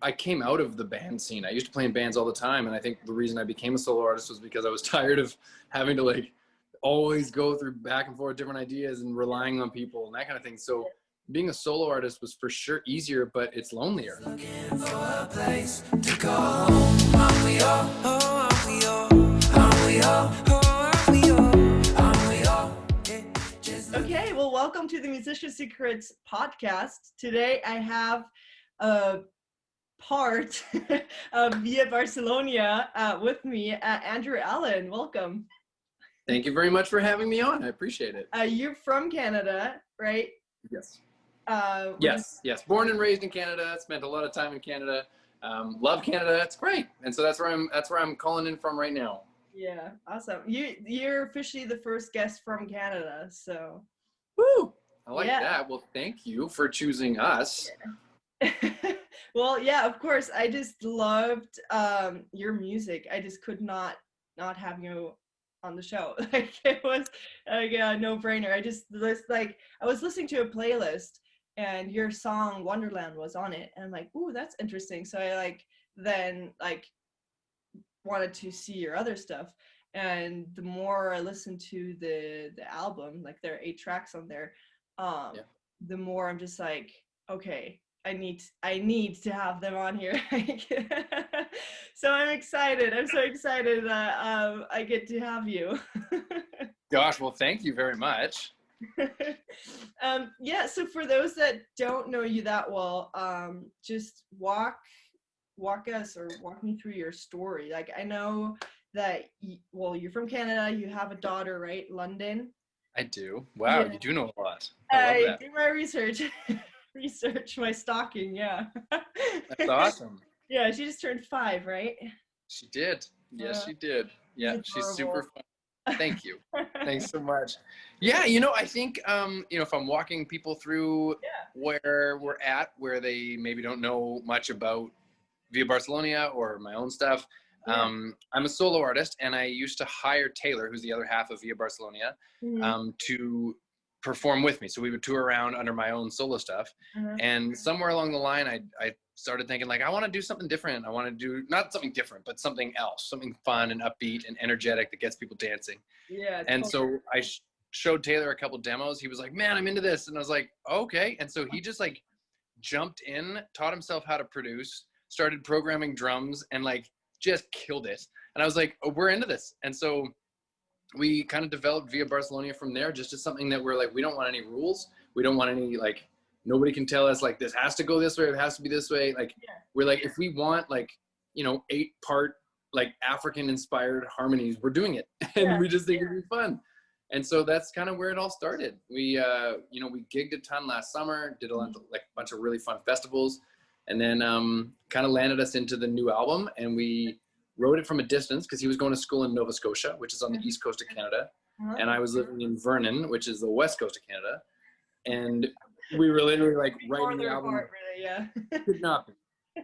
I came out of the band scene. I used to play in bands all the time, and I think the reason I became a solo artist was because I was tired of having to like always go through back and forth different ideas and relying on people and that kind of thing. So being a solo artist was for sure easier, but it's lonelier. Looking for a place to go home. Aren't we all? Oh, aren't we all? Aren't we all? Oh, aren't we all? Aren't we all? Okay, well, welcome to the Musician Secrets podcast. Today I have a part of Via Barcelonia with me, Andrew Allen. Welcome. Thank you very much for having me on. I appreciate it. You're from Canada, right? Yes. Yes. Yes. Born and raised in Canada. Spent a lot of time in Canada. Love Canada. It's great. And so that's where I'm calling in from right now. Yeah, awesome. You're officially the first guest from Canada, so. Woo! I like that. Well, thank you for choosing us. Yeah. Well, yeah, of course. I just loved your music. I just could not have you on the show. Like, it was like a no-brainer. I was listening to a playlist and your song Wonderland was on it, and I'm like, ooh, that's interesting. So I then wanted to see your other stuff, and the more I listened to the album, like there are 8 tracks on there, the more I'm just like, okay, I need to have them on here. So I'm excited. I'm so excited that I get to have you. Gosh, well, thank you very much. Yeah, so for those that don't know you that well, just walk me through your story. Like, I know that you're from Canada, you have a daughter, right? London. I do. Wow, Yeah. You do know a lot. I love that. Do my research. My stalking, yeah. That's awesome. Yeah, she just turned 5, right? She did. Yes, she did. Yeah, she's super fun. Thank you. Thanks so much. Yeah, I think, if I'm walking people through where we're at, where they maybe don't know much about Via Barcelonia or my own stuff, I'm a solo artist, and I used to hire Taylor, who's the other half of Via Barcelonia, to perform with me. So we would tour around under my own solo stuff. And somewhere along the line, I started thinking, like, I want to do something different. I want to do not something different, but something else, something fun and upbeat and energetic that gets people dancing. Yeah. And so I showed Taylor a couple demos. He was like, man, I'm into this. And I was like, okay. And so he just like jumped in, taught himself how to produce, started programming drums, and like just killed it. And I was like, oh, we're into this. And so we kind of developed Via Barcelonia from there, just as something that we're like, we don't want any rules. We don't want any, like, nobody can tell us like, this has to go this way, it has to be this way. Like, we're like, if we want like, 8-part like African inspired harmonies, we're doing it. And we just think it'd be fun. And so that's kind of where it all started. We, we gigged a ton last summer, did a bunch of really fun festivals, and then kind of landed us into the new album. And we wrote it from a distance because he was going to school in Nova Scotia, which is on the east coast of Canada. And I was living in Vernon, which is the west coast of Canada. And we were literally like writing the album. Could not be.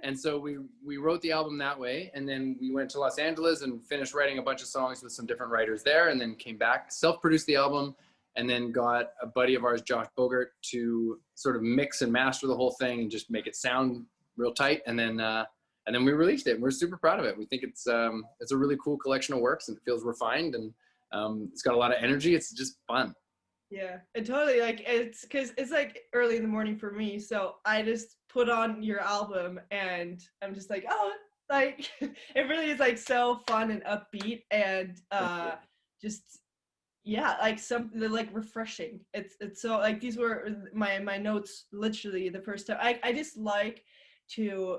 And so we wrote the album that way. And then we went to Los Angeles and finished writing a bunch of songs with some different writers there, and then came back, self-produced the album, and then got a buddy of ours, Josh Bogart, to sort of mix and master the whole thing and just make it sound real tight. And then we released it, and we're super proud of it. We think it's a really cool collection of works, and it feels refined, and it's got a lot of energy. It's just fun. Yeah, and totally, like, it's because it's like early in the morning for me, so I just put on your album and I'm just like, oh, like, it really is like so fun and upbeat, and just like something like refreshing. It's so like, these were my notes literally the first time. I just like to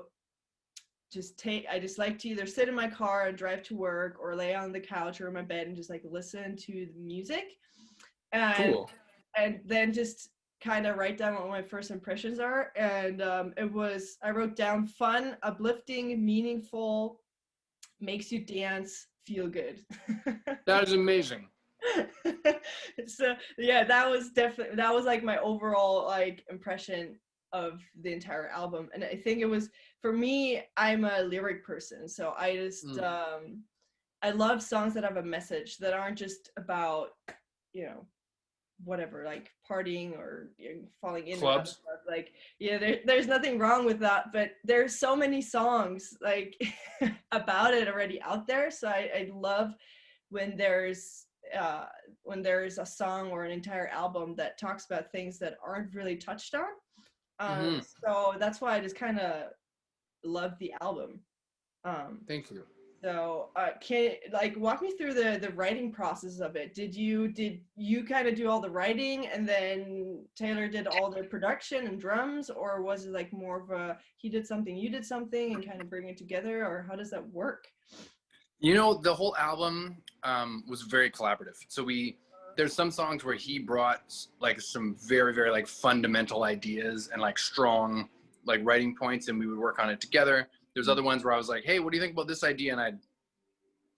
either sit in my car and drive to work, or lay on the couch or in my bed and just like listen to the music, and and then just kind of write down what my first impressions are. And I wrote down fun, uplifting, meaningful, makes you dance, feel good. That is amazing. So yeah, that was like my overall like impression of the entire album. And I think it was, for me, I'm a lyric person, so I just I love songs that have a message, that aren't just about whatever, like partying or falling in and out of Clubs. stuff. Like, yeah, there's nothing wrong with that, but there's so many songs like about it already out there. So I love when there's a song or an entire album that talks about things that aren't really touched on. Mm-hmm. So that's why I just kind of love the album. Thank you. So can like walk me through the writing process of it. Did you kind of do all the writing and then Taylor did all the production and drums, or was it like more of a he did something, you did something, and kind of bring it together, or how does that work? You know, the whole album was very collaborative. So there's some songs where he brought like some very, very like fundamental ideas and like strong like writing points, and we would work on it together. There's other ones where I was like, hey, what do you think about this idea? And I'd,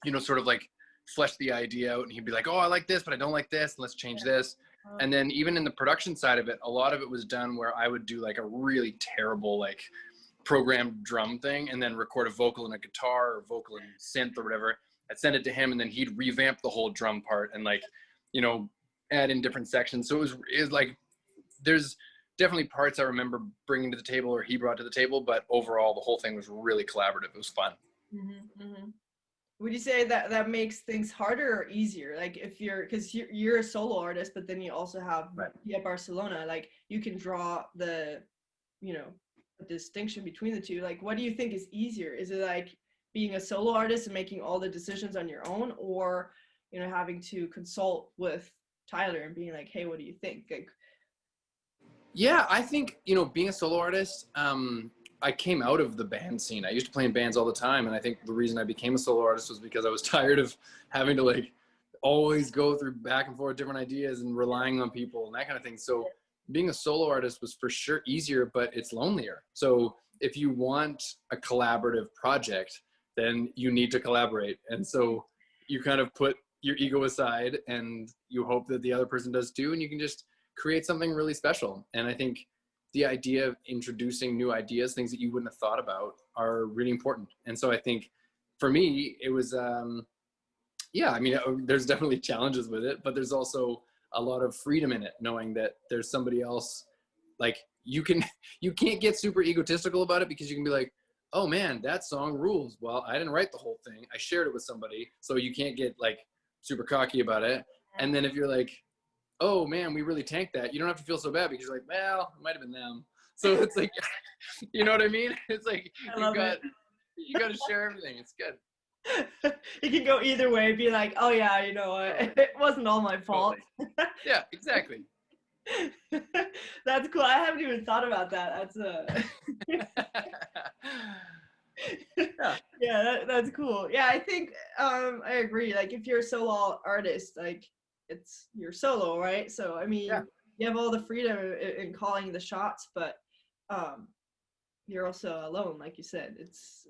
you know, sort of like flesh the idea out, and he'd be like, oh, I like this, but I don't like this. Let's change this. And then even in the production side of it, a lot of it was done where I would do like a really terrible like programmed drum thing and then record a vocal and a guitar or vocal and synth or whatever. I'd send it to him, and then he'd revamp the whole drum part and like, you know, add in different sections. So it was like, there's definitely parts I remember bringing to the table or he brought to the table, but overall the whole thing was really collaborative. It was fun. Mm-hmm, mm-hmm. Would you say that makes things harder or easier? Like if because you're a solo artist, but then you also have Via Barcelona, like you can draw the, you know, the distinction between the two. Like what do you think is easier? Is it like being a solo artist and making all the decisions on your own, or, you know, having to consult with Tyler and being like, hey, what do you think? Like, yeah, I think, you know, being a solo artist, I came out of the band scene. I used to play in bands all the time. And I think the reason I became a solo artist was because I was tired of having to like always go through back and forth different ideas and relying on people and that kind of thing. So being a solo artist was for sure easier, but it's lonelier. So if you want a collaborative project, then you need to collaborate. And so you kind of put your ego aside and you hope that the other person does too. And you can just create something really special. And I think the idea of introducing new ideas, things that you wouldn't have thought about, are really important. And so I think for me, it was, yeah, I mean, there's definitely challenges with it, but there's also a lot of freedom in it, knowing that there's somebody else. Like you can't get super egotistical about it, because you can be like, oh man, that song rules. Well, I didn't write the whole thing. I shared it with somebody. So you can't get like super cocky about it. And then if you're like, oh man, we really tanked that, you don't have to feel so bad, because you're like, well, it might have been them. So it's like, you know what I mean? It's like, you got to share everything. It's good. It can go either way. Be like, oh yeah, you know, it wasn't all my fault. Totally. Yeah, exactly. That's cool. I haven't even thought about that. That's yeah, that's cool. Yeah, I think I agree. Like if you're a solo artist, like it's you're solo, right? So I mean, you have all the freedom in calling the shots, but you're also alone, like you said. It's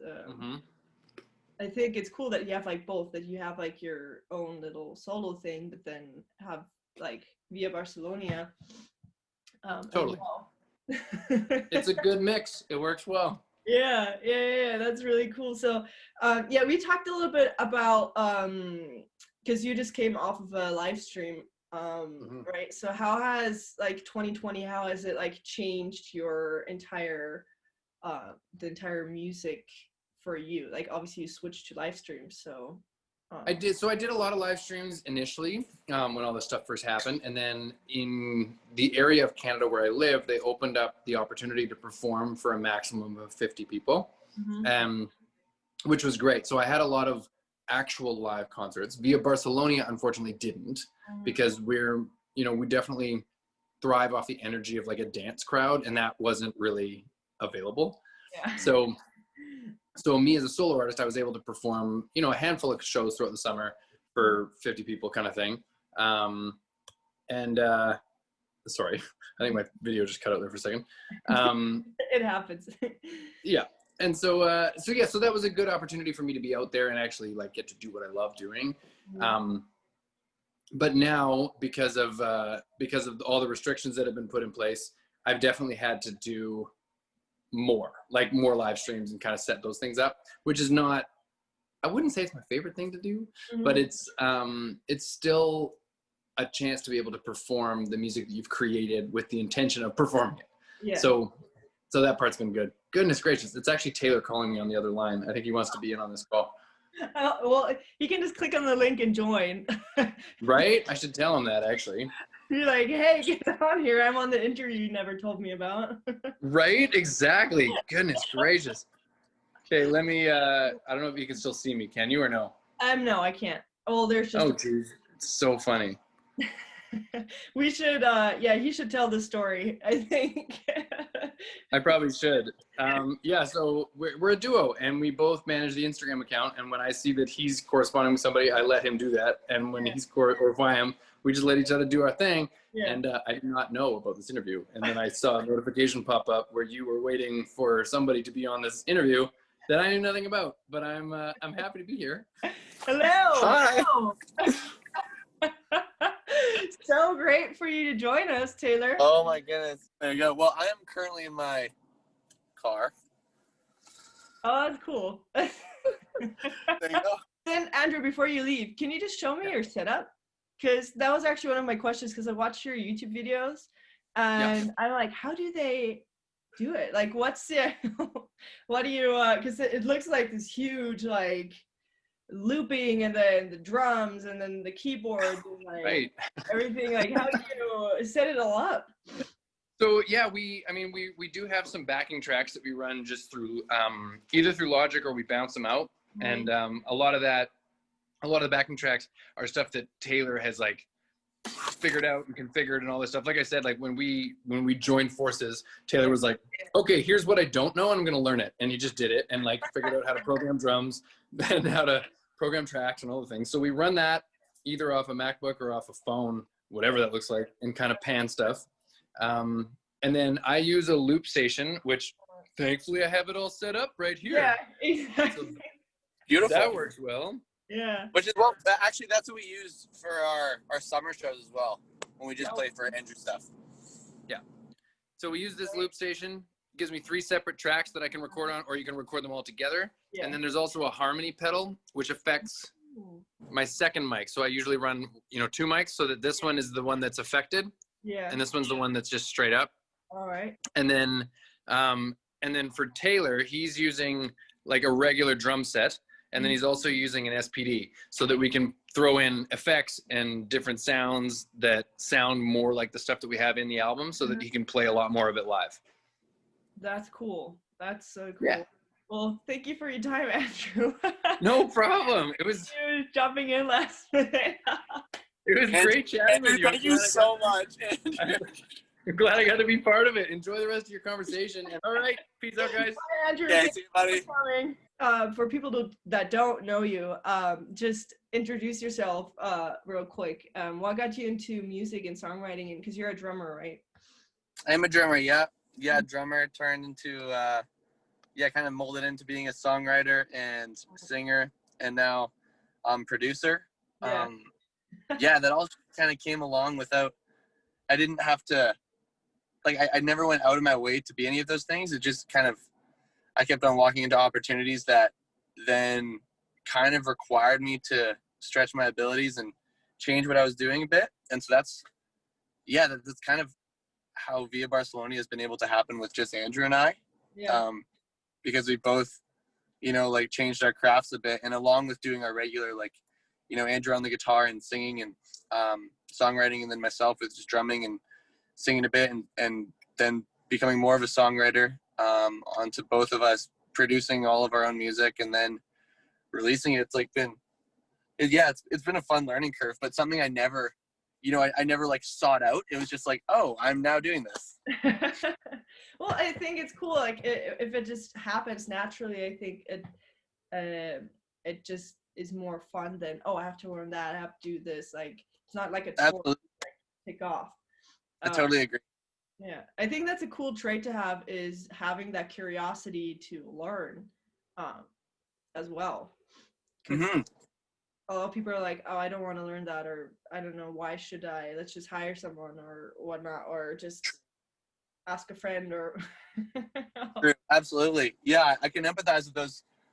I think it's cool that you have like both, that you have like your own little solo thing, but then have like Via Barcelonia. Totally. Well. It's a good mix. It works well. Yeah, that's really cool. So yeah, we talked a little bit about because you just came off of a live stream, right? So how has like 2020, how has it like changed your entire the entire music for you? Like obviously you switched to live streams, so I did a lot of live streams initially when all this stuff first happened, and then in the area of Canada where I live, they opened up the opportunity to perform for a maximum of 50 people, which was great. So I had a lot of actual live concerts. Via Barcelonia unfortunately didn't, because we definitely thrive off the energy of like a dance crowd, and that wasn't really available. So me as a solo artist, I was able to perform, you know, a handful of shows throughout the summer for 50 people kind of thing. Sorry, I think my video just cut out there for a second. It happens. Yeah. And so that was a good opportunity for me to be out there and actually like get to do what I love doing. But now because of all the restrictions that have been put in place, I've definitely had to do more live streams and kind of set those things up, which is not, I wouldn't say it's my favorite thing to do, but it's still a chance to be able to perform the music that you've created with the intention of performing it. Yeah. So that part's been good. Goodness gracious. It's actually Taylor calling me on the other line. I think he wants to be in on this call. Well, you can just click on the link and join. Right? I should tell him that, actually. You're like, hey, get on here. I'm on the interview you never told me about. Right? Exactly. Goodness gracious. Okay, let me, I don't know if you can still see me. Can you or no? No, I can't. Well, there's just. Oh, geez. It's so funny. We should, he should tell the story, I think. I probably should. Yeah, so we're a duo, and we both manage the Instagram account. And when I see that he's corresponding with somebody, I let him do that. And when he's or if I am, we just let each other do our thing. Yeah. And I did not know about this interview. And then I saw a notification pop up where you were waiting for somebody to be on this interview that I knew nothing about. But I'm happy to be here. Hello. Hi. Hello. So great for you to join us, Taylor. Oh my goodness. There you go. Well, I am currently in my car. Oh, that's cool. There you go. Then, Andrew, before you leave, can you just show me your setup? Because that was actually one of my questions, because I watched your YouTube videos, and I'm like, how do they do it? Like, what's the, what do you, because it looks like this huge, like, looping, and then the drums, and then the keyboard, and like Right. everything. Like, how do you set it all up? So yeah, we do have some backing tracks that we run just through either through Logic or we bounce them out. And a lot of the backing tracks are stuff that Taylor has like figured out and configured and all this stuff. Like I said, like when we joined forces, Taylor was like, okay, here's what I don't know, and I'm gonna learn it. And he just did it and like figured out how to program drums and how to program tracks and all the things. So we run that either off a MacBook or off a phone, whatever that looks like, and kind of pan stuff. And then I use a loop station, which thankfully I have it all set up right here. Yeah, exactly. So Beautiful. that works well. Yeah. Which is, well, actually, that's what we use for our summer shows as well, when we just play for Andrew stuff. Yeah. So we use this loop station. It gives me 3 separate tracks that I can record on, or you can record them all together. Yeah. And then there's also a harmony pedal, which affects my second mic. So I usually run, 2 mics, so that this one is the one that's affected, Yeah. and this one's the one that's just straight up. All right. And then for Taylor, he's using like a regular drum set, and then he's also using an SPD, so that we can throw in effects and different sounds that sound more like the stuff that we have in the album, so that he can play a lot more of it live. That's cool. That's so cool. Yeah. Well, thank you for your time, Andrew. No problem. It was You jumping in last minute. great chatting with you. Thank you so much, Andrew. I'm glad I got to be part of it. Enjoy the rest of your conversation. And all right, peace out, guys. Bye, Andrew. Yeah, Thanks see you, buddy. for coming. For people that don't know you, just introduce yourself real quick. What got you into music and songwriting? Because you're a drummer, right? I'm a drummer, yeah. Yeah, drummer turned into, kind of molded into being a songwriter and singer, and now producer. Yeah. That all kind of came along without, I didn't have to, like, I never went out of my way to be any of those things. It just kind of, I kept on walking into opportunities that then kind of required me to stretch my abilities and change what I was doing a bit. And so that's kind of how Via Barcelonia has been able to happen with just Andrew and I. Yeah. Because we both, like changed our crafts a bit, and along with doing our regular, like, Andrew on the guitar and singing and songwriting, and then myself with just drumming and singing a bit, and then becoming more of a songwriter, onto both of us producing all of our own music and then releasing it. It's like it's been a fun learning curve, but something I never, I never like sought out. It was just like, oh, I'm now doing this. Well, I think it's cool. Like, if it just happens naturally, I think it just is more fun than, oh, I have to learn that, I have to do this. Like, it's not like a chore to pick off. I totally agree. Yeah, I think that's a cool trait to have, is having that curiosity to learn as well. Mm-hmm. A lot of people are like, oh, I don't want to learn that, or I don't know, why should I? Let's just hire someone or whatnot, or just ask a friend, or True. Absolutely. Yeah, I can empathize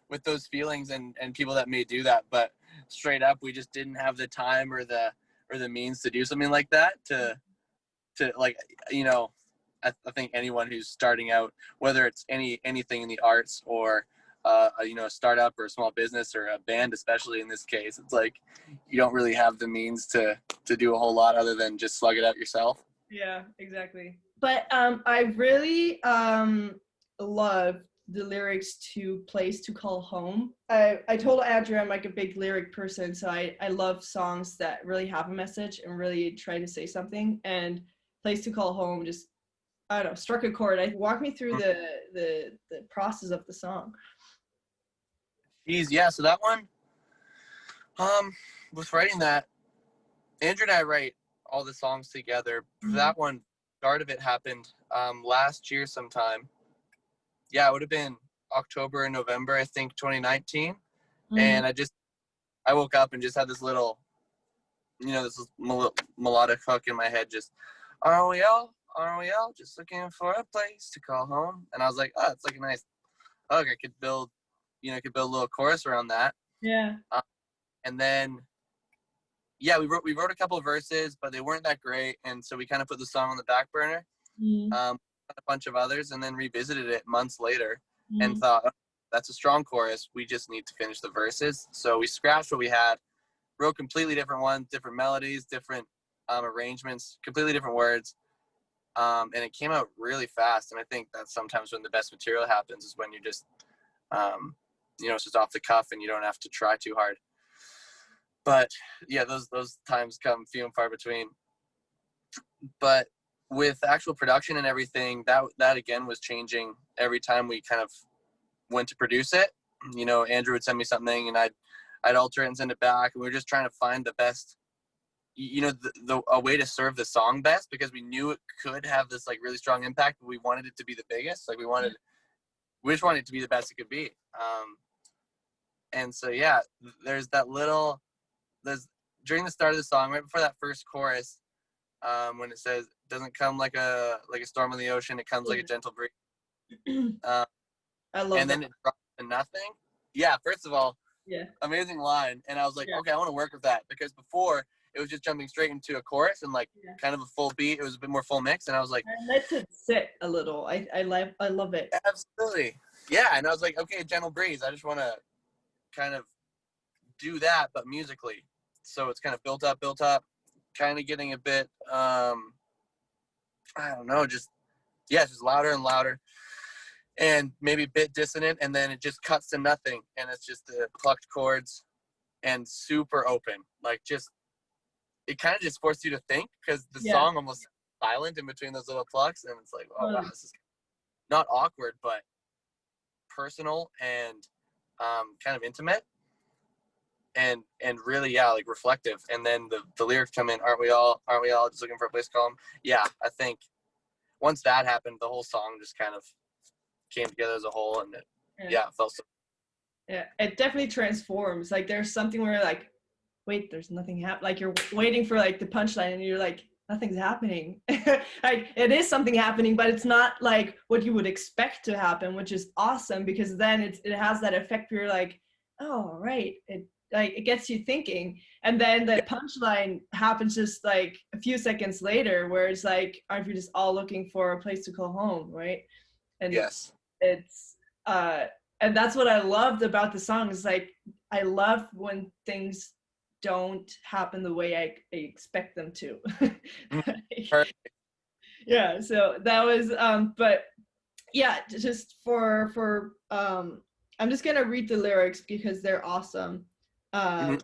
with those feelings and people that may do that, but straight up, we just didn't have the time or the or the means to do something like that, to like, you know, I think anyone who's starting out, whether it's anything in the arts or you know, a startup or a small business or a band, especially in this case, it's like you don't really have the means to do a whole lot other than just slug it out yourself. Yeah, exactly. But I really love the lyrics to Place to Call Home. I told Andrew I'm like a big lyric person, so I love songs that really have a message and really try to say something. And Place to Call Home just, I don't know, struck a chord. Walk me through the process of the song. Geez, yeah. So that one, with writing that, Andrew and I write all the songs together. That one, start of it happened last year sometime. Yeah, it would have been October and November, I think, 2019. And I woke up and just had this little, you know, this melodic hook in my head, just, aren't we all just looking for a place to call home? And I was like, oh, it's like a nice hook. I could build a little chorus around that. Yeah. And then, yeah, we wrote a couple of verses, but they weren't that great. And so we kind of put the song on the back burner. A bunch of others, and then revisited it months later and thought, oh, that's a strong chorus. We just need to finish the verses. So we scratched what we had, wrote completely different ones, different melodies, different arrangements, completely different words. And it came out really fast. And I think that's sometimes when the best material happens, is when you just, you know, it's just off the cuff and you don't have to try too hard. But yeah, those times come few and far between. But with actual production and everything, that again was changing every time we kind of went to produce it. You know, Andrew would send me something and I'd alter it and send it back, and we were just trying to find the best, you know, a way to serve the song best, because we knew it could have this like really strong impact, but we wanted it to be the biggest. Like we just wanted it to be the best it could be. And so yeah, there's during the start of the song, right before that first chorus, when it says, doesn't come like a storm on the ocean, it comes like a gentle breeze. I love and that. then it drops to nothing. Yeah, first of all, Yeah. amazing line. And I was like, okay, I want to work with that, because before it was just jumping straight into a chorus and like kind of a full beat. It was a bit more full mix, and I was like, I let it sit a little. I love it. absolutely. Yeah, and I was like, okay, gentle breeze. I just want to kind of do that, but musically. So it's kind of built up, kind of getting a bit, I don't know, just louder and louder, and maybe a bit dissonant, and then it just cuts to nothing, and it's just the plucked chords and super open. Like, just, it kind of just forced you to think, because the song almost silent in between those little plucks, and it's like, oh wow, this is not awkward, but personal and kind of intimate. And really, yeah, like reflective. And then the lyrics come in, aren't we all just looking for a place to call home? Yeah, I think once that happened, the whole song just kind of came together as a whole, and it felt so. Yeah, it definitely transforms. Like there's something where like, wait, there's nothing like you're waiting for like the punchline, and you're like, nothing's happening. Like it is something happening, but it's not like what you would expect to happen, which is awesome, because then it has that effect where you're like, oh right, it gets you thinking. And then the punchline happens just like a few seconds later, where it's like, aren't we just all looking for a place to call home, right? And yes, it's and that's what I loved about the song, is like I love when things don't happen the way I expect them to. perfect. Yeah, so that was but yeah, just for I'm just gonna read the lyrics because they're awesome. And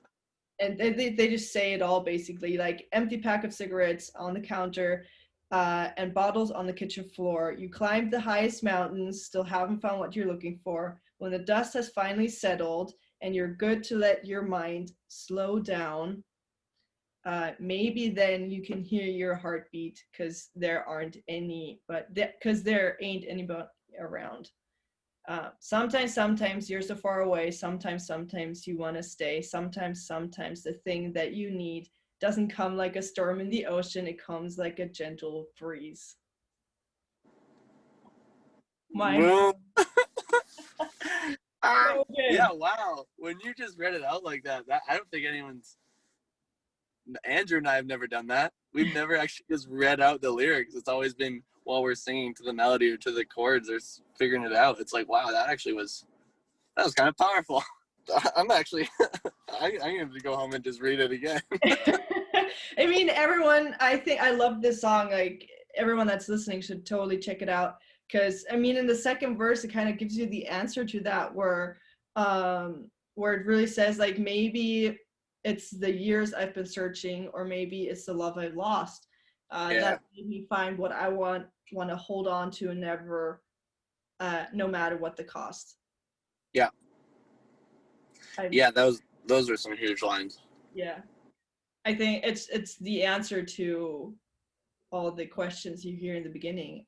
they just say it all, basically, like empty pack of cigarettes on the counter, and bottles on the kitchen floor. You climbed the highest mountains, still haven't found what you're looking for. When the dust has finally settled and you're good to let your mind slow down, maybe then you can hear your heartbeat, because there ain't anybody around. Sometimes you're so far away, sometimes you want to stay, sometimes the thing that you need doesn't come like a storm in the ocean, it comes like a gentle breeze. Boom. Okay. Yeah, wow. When you just read it out like that, I don't think anyone's Andrew and I have never done that. We've never actually just read out the lyrics. It's always been while we're singing to the melody or to the chords or figuring it out. It's like, wow, that was kind of powerful. I'm actually, I'm going to go home and just read it again. I mean, everyone, I think I love this song. Like, everyone that's listening should totally check it out. Because, I mean, in the second verse, it kind of gives you the answer to that, where it really says, like, maybe it's the years I've been searching, or maybe it's the love I've lost. That made me find what I want to hold on to, and never, no matter what the cost. Yeah. Yeah, those are some huge lines. Yeah. I think it's the answer to all the questions you hear in the beginning.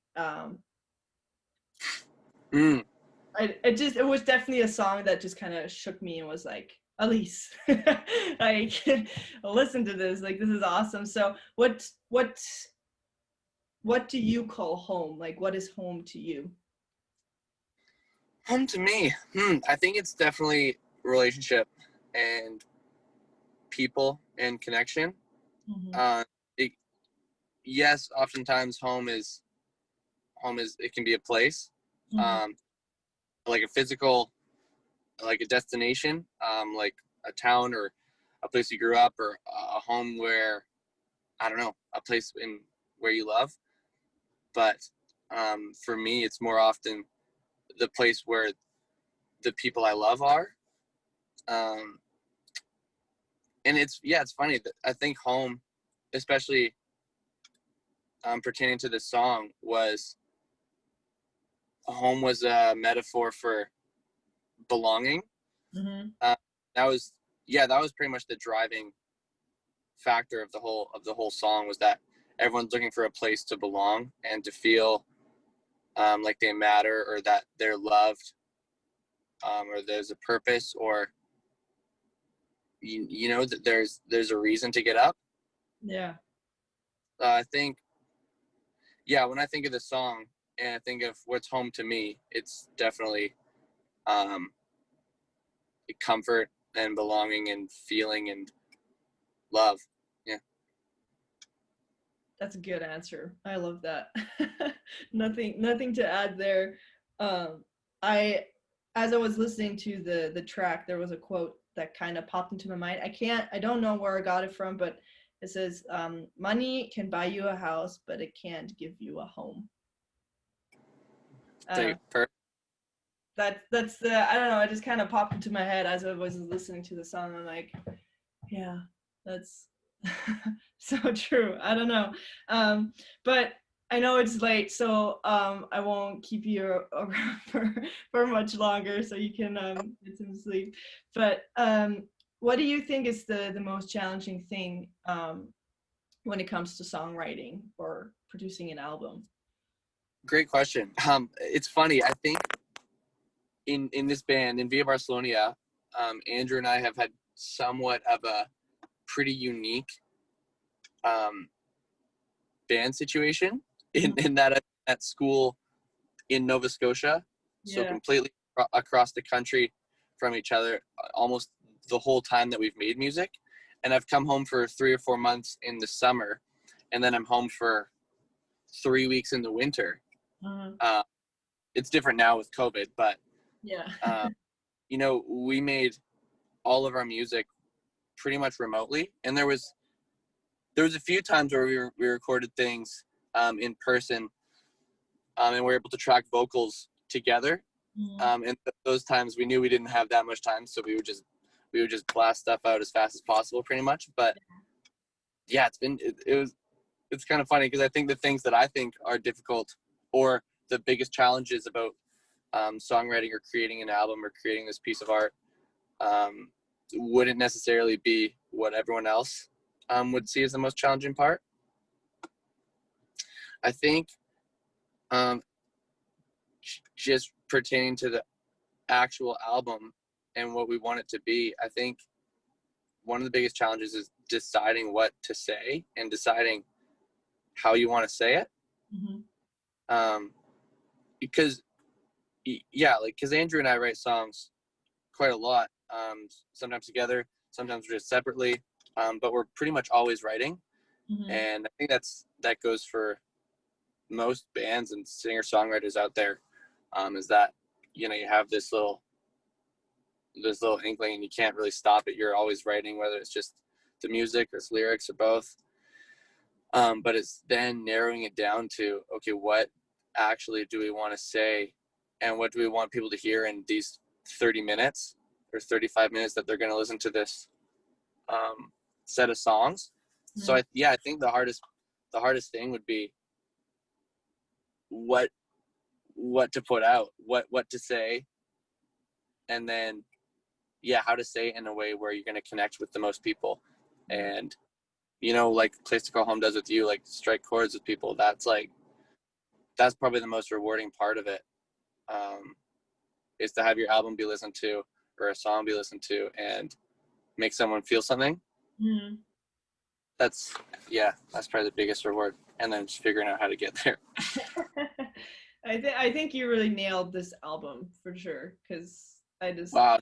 It was definitely a song that just kind of shook me and was like, Alise, like, listen to this, like, this is awesome. So what do you call home? Like, what is home to you? Home to me, I think it's definitely relationship and people and connection. Mm-hmm. Yes, oftentimes home is it can be a place, Mm-hmm. like a physical, like a destination, like a town or a place you grew up, or a home where, I don't know, a place where you love. But for me, it's more often the place where the people I love are. And it's funny that I think home, especially pertaining to this song, was a metaphor for belonging. Mm-hmm. That was pretty much the driving factor of the whole song, was that everyone's looking for a place to belong and to feel like they matter, or that they're loved, or there's a purpose, or you know that there's a reason to get up. Yeah. I think, when I think of the song and I think of what's home to me, it's definitely comfort and belonging and feeling and love. Yeah. That's a good answer. I love that. Nothing to add there. I As I was listening to the track, there was a quote that kind of popped into my mind. I don't know where I got it from, but it says, money can buy you a house, but it can't give you a home. That's the, I don't know, it just kind of popped into my head as I was listening to the song. I'm like, yeah, that's so true. I don't know. But I know it's late, so I won't keep you around for much longer, so you can get some sleep. But what do you think is the most challenging thing when it comes to songwriting or producing an album? Great question. It's funny. I think in this band, in Via Barcelonia, Andrew and I have had somewhat of a pretty unique band situation in that at school in Nova Scotia, so completely across the country from each other almost the whole time that we've made music. And I've come home for 3 or 4 months in the summer, and then I'm home for 3 weeks in the winter. Uh-huh. It's different now with COVID, but yeah. you know, we made all of our music pretty much remotely, and there was a few times where we recorded things in person, and we were able to track vocals together. Mm-hmm. And those times we knew we didn't have that much time, so we would just blast stuff out as fast as possible, pretty much. But yeah, it's kind of funny, because I think the things that I think are difficult, or the biggest challenges about songwriting or creating an album or creating this piece of art, wouldn't necessarily be what everyone else would see as the most challenging part. I think just pertaining to the actual album and what we want it to be, I think one of the biggest challenges is deciding what to say and deciding how you want to say it. Mm-hmm. Because Andrew and I write songs quite a lot, sometimes together, sometimes just separately. but we're pretty much always writing. Mhm. And I think that goes for most bands and singer-songwriters out there, is that, you know, you have this little inkling and you can't really stop it. You're always writing, whether it's just the music or it's lyrics or both. But it's then narrowing it down to, okay, what actually do we want to say and what do we want people to hear in these 30 minutes or 35 minutes that they're going to listen to this set of songs. So I think the hardest thing would be what to put out, what to say, and then how to say it in a way where you're going to connect with the most people. And, you know, like Place to Call Home does with you, like strike chords with people. That's probably the most rewarding part of it, is to have your album be listened to or a song be listened to and make someone feel something. Mhm. That's probably the biggest reward. And then just figuring out how to get there. I think you really nailed this album for sure, because I just Wow.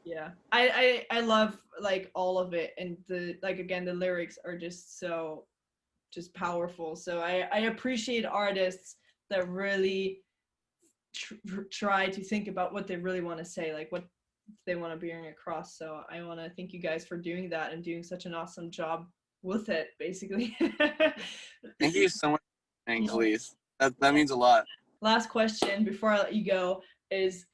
yeah, I love like all of it, and the like again the lyrics are just so just powerful. So I appreciate artists that really try to think about what they really want to say, like what they want to bring across. So I want to thank you guys for doing that and doing such an awesome job with it, basically. Thank you so much, Alise. That means a lot. Last question before I let you go is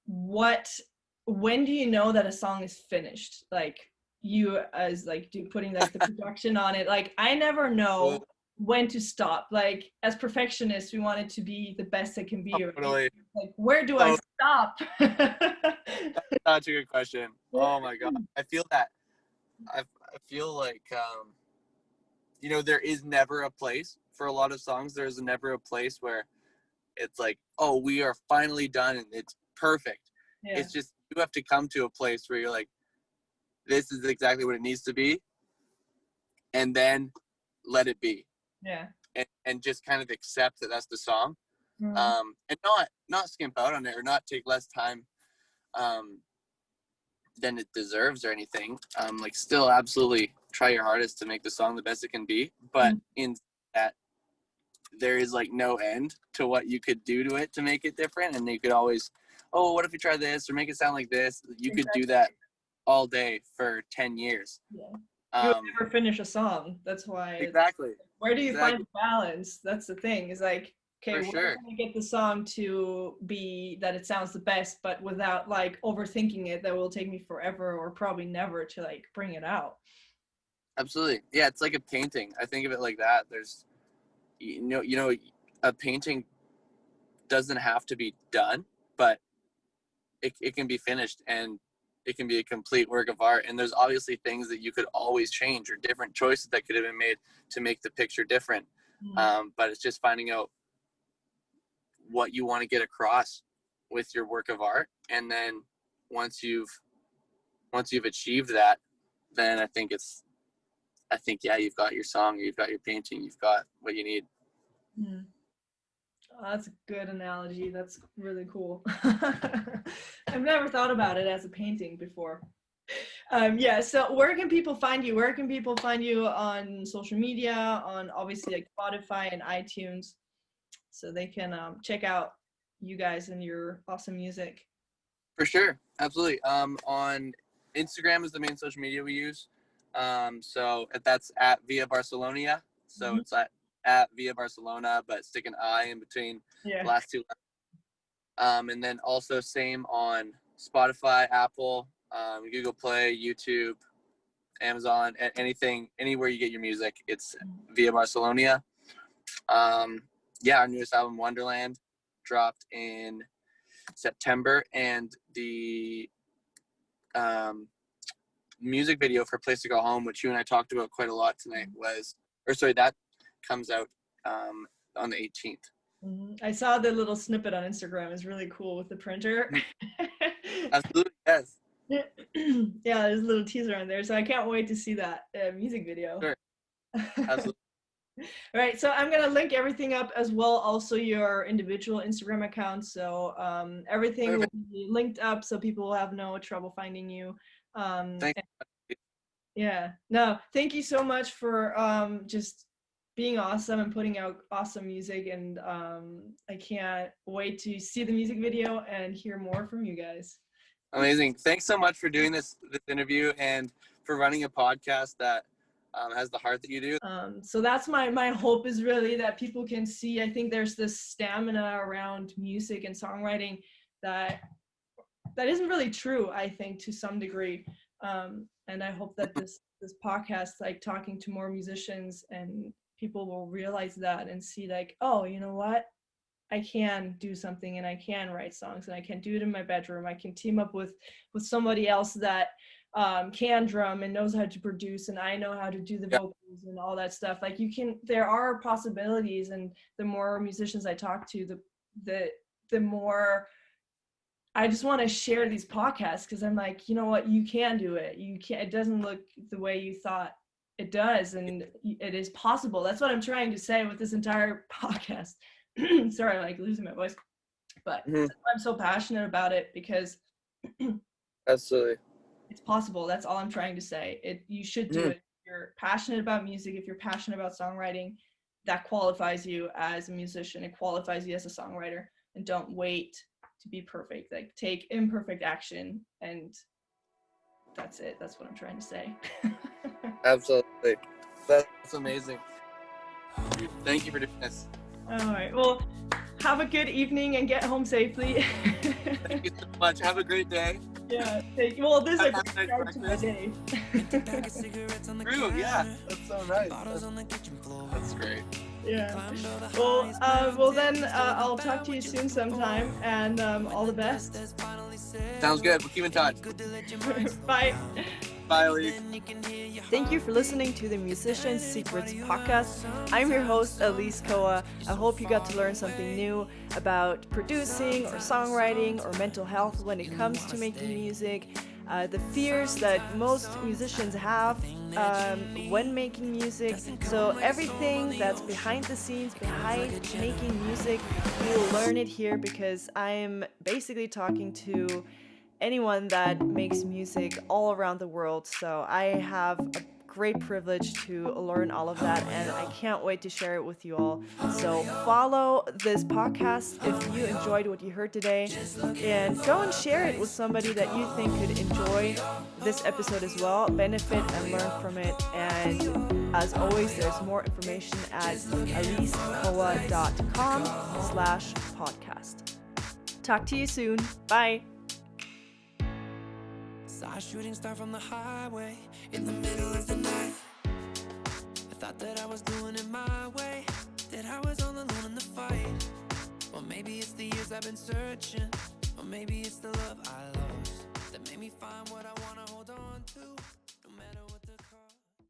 when do you know that a song is finished? Like you as like putting like the production on it. Like I never know when to stop. Like as perfectionists, we want it to be the best it can be. Totally. Like where do I stop? That's such a good question. Oh my God. I feel that. I feel like, you know, there is never a place for a lot of songs. There's never a place where it's like, oh, we are finally done and it's perfect. Yeah. It's just, you have to come to a place where you're like, this is exactly what it needs to be. And then let it be. Yeah. And just kind of accept that that's the song. Mm-hmm. And not skimp out on it or not take less time than it deserves or anything. Like still absolutely try your hardest to make the song the best it can be, but in that there is like no end to what you could do to it to make it different. And you could always, oh, what if we try this or make it sound like this? You could do that all day for 10 years. Yeah. You'll never finish a song. That's why. Exactly. Where do you find the balance? That's the thing. Is like, okay, we're gonna get the song to be that it sounds the best, but without like overthinking it. That will take me forever or probably never to like bring it out. Absolutely. Yeah, it's like a painting. I think of it like that. There's, you know, a painting doesn't have to be done, but it can be finished and it can be a complete work of art. And there's obviously things that you could always change or different choices that could have been made to make the picture different. But it's just finding out what you want to get across with your work of art. And then once you've achieved that, then I think you've got your song, you've got your painting, you've got what you need. Oh, that's a good analogy. That's really cool. I've never thought about it as a painting before. Yeah, so where can people find you? Where can people find you on social media, on obviously like Spotify and iTunes, so they can check out you guys and your awesome music? For sure. Absolutely. On Instagram is the main social media we use. So that's at Via Barcelonia. So it's at Via Barcelona, but stick an I in between the last two. And then also same on Spotify, Apple, Google Play, YouTube, Amazon, anywhere you get your music, it's Via Barcelonia. Our newest album, Wonderland, dropped in September, and the music video for Place to Go Home, which you and I talked about quite a lot tonight, that comes out on the 18th. I saw the little snippet on Instagram. It's really cool with the printer. Absolutely, yes. Yeah, there's a little teaser on there, so I can't wait to see that music video. Sure. Absolutely. All right, so I'm gonna link everything up as well, also your individual Instagram accounts. So everything will be linked up, so people will have no trouble finding you. Thank you. Yeah. No, thank you so much for just being awesome and putting out awesome music, and I can't wait to see the music video and hear more from you guys. Amazing. Thanks so much for doing this interview and for running a podcast that has the heart that you do. So that's my hope, is really that people can see. I think there's this stamina around music and songwriting that isn't really true, I think, to some degree. And I hope that this podcast, like talking to more musicians, and people will realize that and see like, oh, you know what? I can do something, and I can write songs, and I can do it in my bedroom. I can team up with somebody else that can drum and knows how to produce, and I know how to do the vocals and all that stuff. Like, there are possibilities, and the more musicians I talk to, the more I just want to share these podcasts, because I'm like, you know what, you can do it. It doesn't look the way you thought it does, and it is possible. That's what I'm trying to say with this entire podcast. Sorry, I'm like losing my voice, but I'm so passionate about it, because Absolutely. it's possible. That's all I'm trying to say. You should do it. If you're passionate about music, if you're passionate about songwriting, that qualifies you as a musician. It qualifies you as a songwriter. And don't wait to be perfect. Like, take imperfect action, and that's it. That's what I'm trying to say. Absolutely. That's amazing. Thank you for doing this. All right. Well, have a good evening and get home safely. Thank you so much. Have a great day. Yeah. Well, this is a Have a great nice start to my day. True, yeah. That's so nice. That's great. Yeah. Well then, I'll talk to you soon sometime, and all the best. Sounds good. We'll keep in touch. Bye. Bye, Elise. Thank you for listening to the Musician Secrets podcast. I'm your host, Alise Koa. I hope you got to learn something new about producing or songwriting or mental health when it comes to making music. The fears that most musicians have when making music. So everything that's behind the scenes, behind making music, you will learn it here, because I'm basically talking to anyone that makes music all around the world. So I have a great privilege to learn all of that, and I can't wait to share it with you all. So follow this podcast if you enjoyed what you heard today, and go and share it with somebody that you think could enjoy this episode as well, benefit and learn from it. And as always, there's more information at alisekoa.com/podcast. Talk to you soon. Bye. Saw a shooting star from the highway in the middle of the night. I thought that I was doing it my way, that I was all alone in the fight. Or maybe it's the years I've been searching, or maybe it's the love I lost.